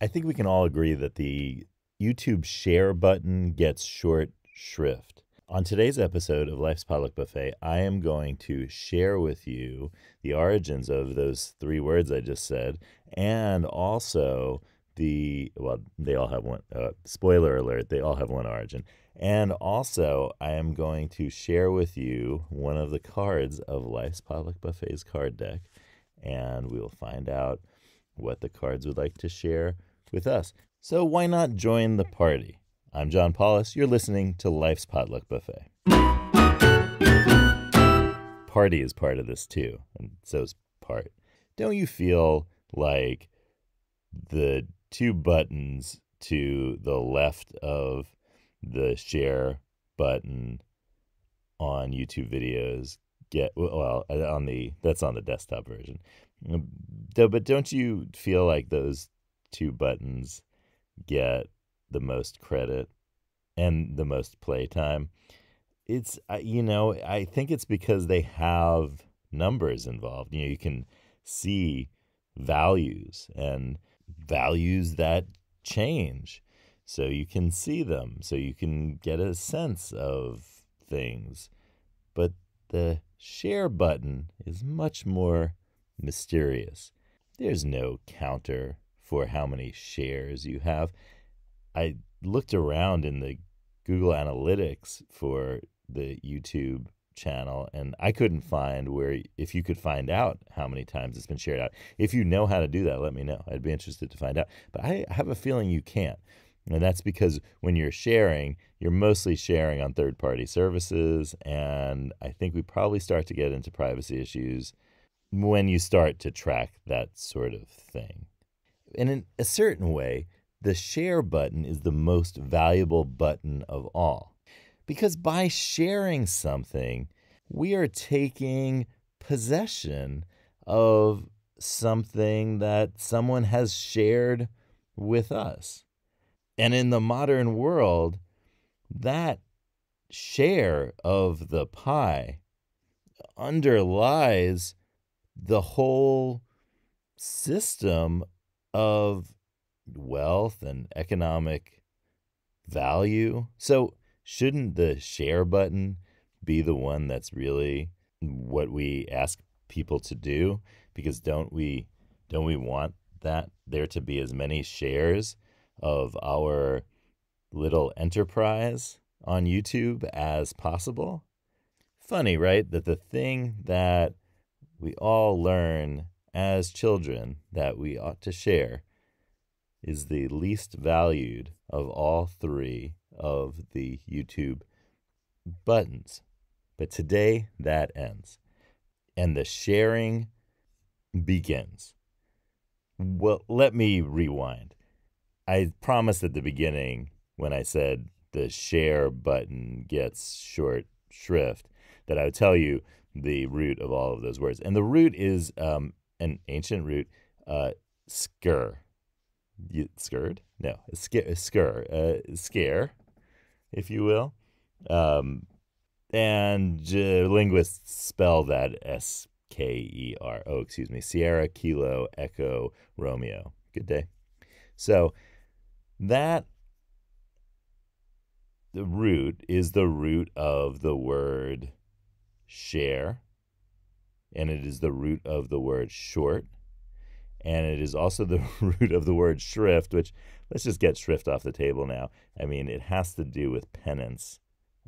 I think we can all agree that the YouTube share button gets short shrift. On today's episode of Life's Potluck Buffet, I am going to share with you the origins of those three words I just said, and also they all have one, spoiler alert, they all have one origin. And also, I am going to share with you one of the cards of Life's Potluck Buffet's card deck, and we will find out what the cards would like to share with us. So why not join the party? I'm John Paulus. You're listening to Life's Potluck Buffet. Party is part of this too, and so's part. Don't you feel like the two buttons to the left of the share button on YouTube videos that's on the desktop version. But don't you feel like those two buttons get the most credit and the most playtime? It's, I think it's because they have numbers involved. You can see values and values that change. So you can see them, so you can get a sense of things. But the share button is much more mysterious. There's no counter for how many shares you have. I looked around in the Google Analytics for the YouTube channel, and I couldn't find if you could find out how many times it's been shared out. If you know how to do that, let me know. I'd be interested to find out. But I have a feeling you can't. And that's because when you're sharing, you're mostly sharing on third-party services, and I think we probably start to get into privacy issues when you start to track that sort of thing. And in a certain way, the share button is the most valuable button of all. Because by sharing something, we are taking possession of something that someone has shared with us. And in the modern world, that share of the pie underlies the whole system of wealth and economic value. So shouldn't the share button be the one that's really what we ask people to do? Because don't we want that there to be as many shares of our little enterprise on YouTube as possible? Funny, right? That the thing that we all learn as children that we ought to share is the least valued of all three of the YouTube buttons. But today that ends, and the sharing begins. Well, let me rewind. I promised at the beginning when I said the share button gets short shrift that I would tell you the root of all of those words. And the root is an ancient root, skr. Scare, if you will. And linguists spell that S-K-E-R. Oh, excuse me. Sierra, Kilo, Echo, Romeo. Good day. So the root is the root of the word share, and it is the root of the word short, and it is also the root of the word shrift, which, let's just get shrift off the table now. I mean, it has to do with penance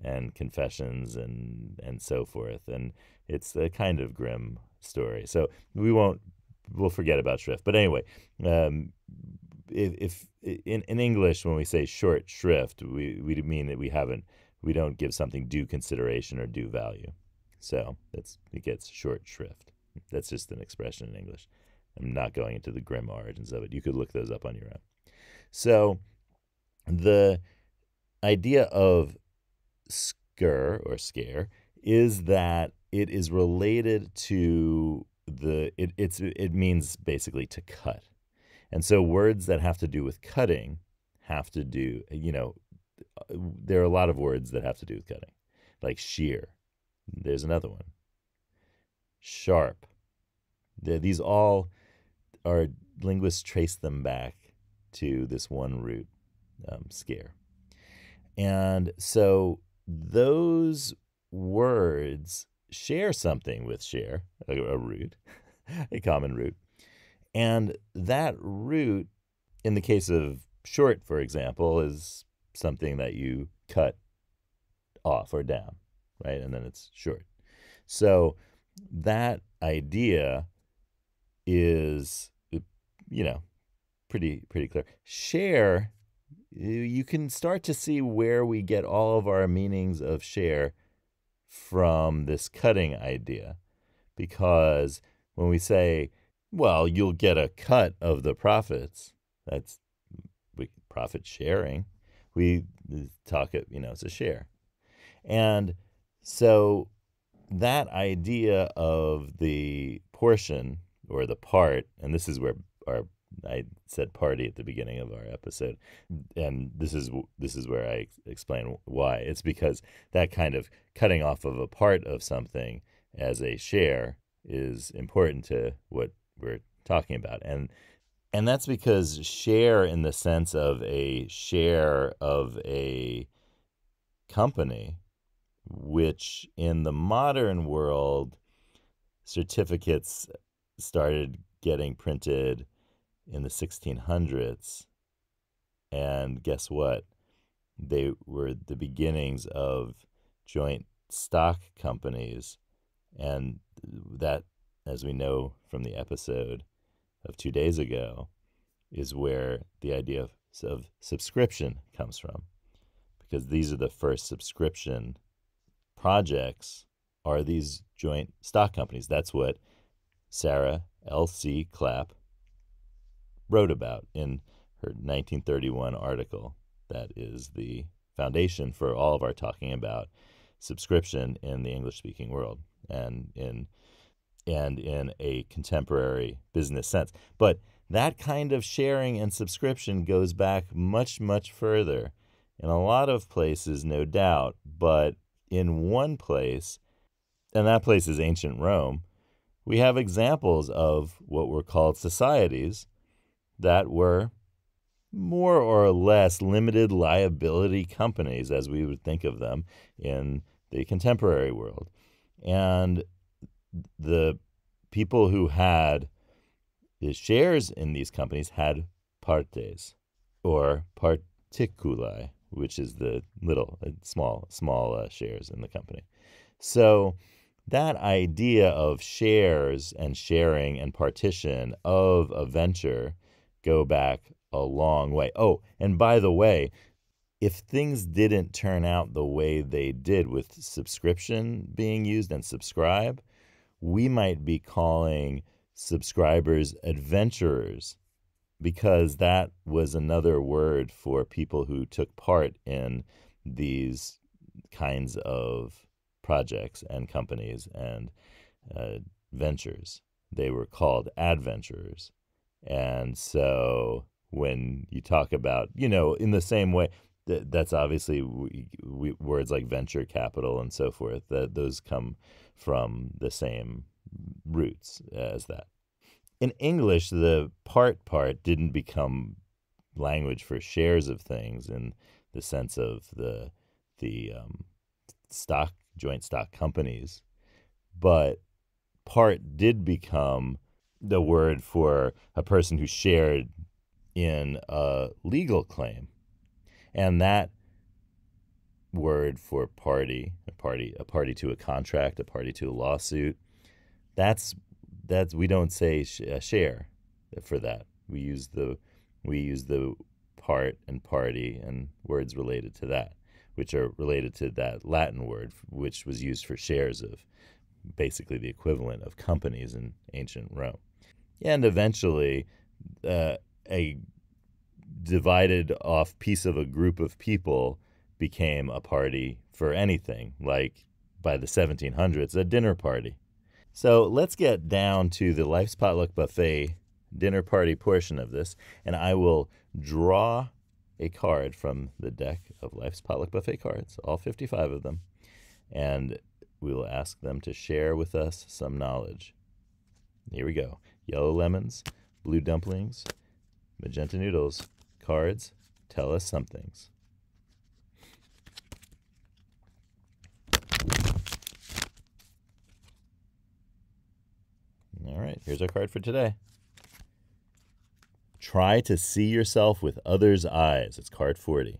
and confessions and so forth, and it's a kind of grim story. So we'll forget about shrift. But anyway, if in English, when we say short shrift, we mean that we don't give something due consideration or due value. So it gets short shrift. That's just an expression in English. I'm not going into the grim origins of it. You could look those up on your own. So the idea of skr or scare is that it is related to it means basically to cut. And so words that have to do with cutting have to do, there are a lot of words that have to do with cutting, like shear. There's another one. Sharp. These all are, linguists trace them back to this one root, scare. And so those words share something with share, a root, a common root. And that root, in the case of short, for example, is something that you cut off or down, right? And then it's short. So that idea is, pretty clear. Share, you can start to see where we get all of our meanings of share from this cutting idea. Because when we say, well, you'll get a cut of the profits, that's profit sharing. We talk it, it's a share. And so that idea of the portion or the part, and this is where I said party at the beginning of our episode, and this is where I explain why. It's because that kind of cutting off of a part of something as a share is important to what we're talking about. And that's because share, in the sense of a share of a company, which in the modern world, certificates started getting printed in the 1600s. And guess what? They were the beginnings of joint stock companies. And that, as we know from the episode of 2 days ago, is where the idea of subscription comes from. Because these are the first subscription projects, are these joint stock companies. That's what Sarah L.C. Clapp wrote about in her 1931 article. That is the foundation for all of our talking about subscription in the English-speaking world and in a contemporary business sense. But that kind of sharing and subscription goes back much, much further in a lot of places, no doubt. But in one place, and that place is ancient Rome, we have examples of what were called societies that were more or less limited liability companies, as we would think of them in the contemporary world. And the people who had the shares in these companies had partes or particuli, which is the small shares in the company. So that idea of shares and sharing and partition of a venture go back a long way. Oh, and by the way, if things didn't turn out the way they did with subscription being used and subscribe, we might be calling subscribers adventurers, because that was another word for people who took part in these kinds of projects and companies and ventures. They were called adventurers. And so when you talk about, in the same way, that's obviously words like venture capital and so forth, that those come from the same roots as that. In English, the part didn't become language for shares of things in the sense of the joint stock companies, but part did become the word for a person who shared in a legal claim. And that word for a party to a contract, a party to a lawsuit, that's we don't say share for that. We use the part and party and words related to that, which are related to that Latin word, which was used for shares of basically the equivalent of companies in ancient Rome. And eventually, a divided off piece of a group of people became a party for anything, like by the 1700s, a dinner party. So let's get down to the Life's Potluck Buffet dinner party portion of this, and I will draw a card from the deck of Life's Potluck Buffet cards, all 55 of them, and we will ask them to share with us some knowledge. Here we go. Yellow lemons, blue dumplings, magenta noodles, cards tell us some things. All right, here's our card for today. Try to see yourself with others' eyes. It's card 40.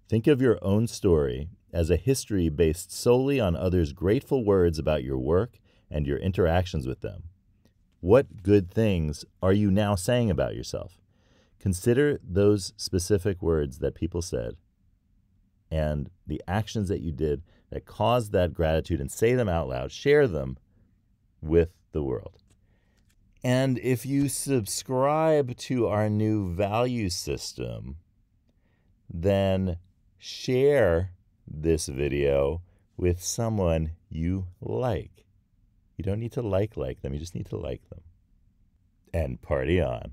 Think of your own story as a history based solely on others' grateful words about your work and your interactions with them. What good things are you now saying about yourself? Consider those specific words that people said and the actions that you did that caused that gratitude, and say them out loud. Share them with the world. And if you subscribe to our new value system, then share this video with someone you like. You don't need to like them, you just need to like them. And party on.